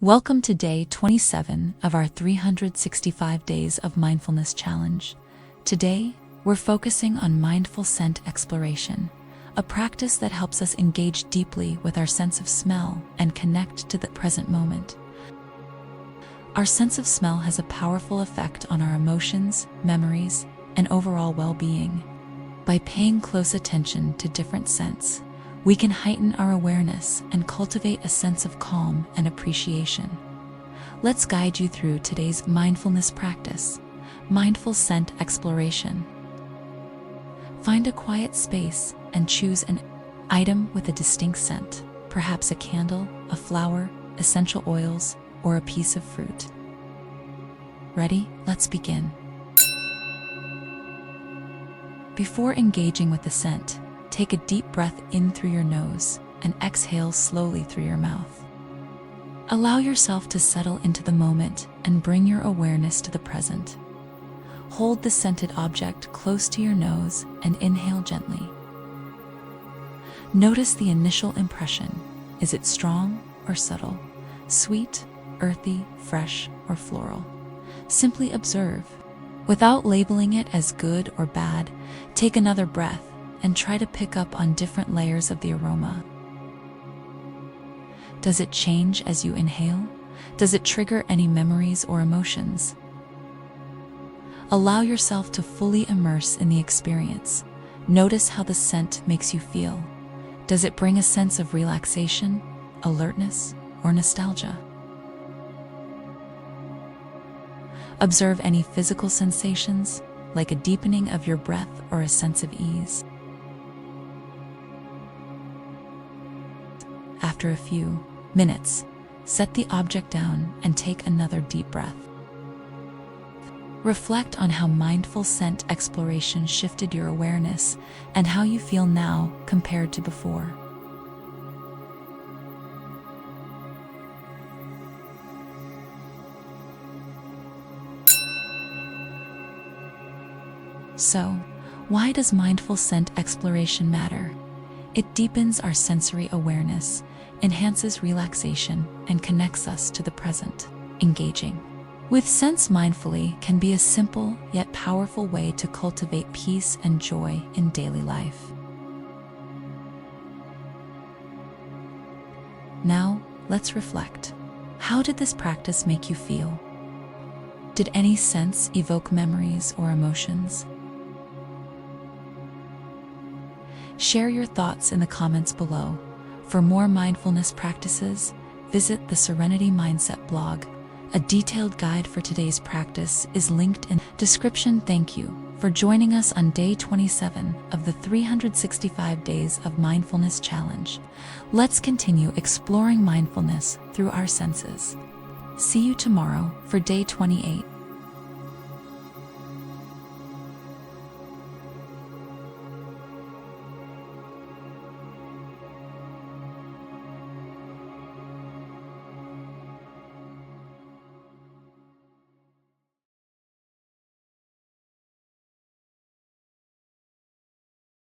Welcome to day 27 of our 365 Days of Mindfulness challenge. Today, we're focusing on mindful scent exploration, a practice that helps us engage deeply with our sense of smell and connect to the present moment. Our sense of smell has a powerful effect on our emotions, memories, and overall well-being. By paying close attention to different scents, we can heighten our awareness and cultivate a sense of calm and appreciation. Let's guide you through today's mindfulness practice, mindful scent exploration. Find a quiet space and choose an item with a distinct scent, perhaps a candle, a flower, essential oils, or a piece of fruit. Ready? Let's begin. Before engaging with the scent, take a deep breath in through your nose and exhale slowly through your mouth. Allow yourself to settle into the moment and bring your awareness to the present. Hold the scented object close to your nose and inhale gently. Notice the initial impression. Is it strong or subtle? Sweet, earthy, fresh, or floral? Simply observe. Without labeling it as good or bad, take another breath and try to pick up on different layers of the aroma. Does it change as you inhale? Does it trigger any memories or emotions? Allow yourself to fully immerse in the experience. Notice how the scent makes you feel. Does it bring a sense of relaxation, alertness, or nostalgia? Observe any physical sensations, like a deepening of your breath or a sense of ease. After a few minutes, set the object down and take another deep breath. Reflect on how mindful scent exploration shifted your awareness and how you feel now compared to before. So, why does mindful scent exploration matter? It deepens our sensory awareness, enhances relaxation, and connects us to the present. Engaging with scents mindfully can be a simple yet powerful way to cultivate peace and joy in daily life. Now, let's reflect. How did this practice make you feel? Did any scents evoke memories or emotions? Share your thoughts in the comments below. For more mindfulness practices, visit the Serenity Mindset blog. A detailed guide for today's practice is linked in the description. Thank you for joining us on day 27 of the 365 Days of Mindfulness challenge. Let's continue exploring mindfulness through our senses. See you tomorrow for day 28.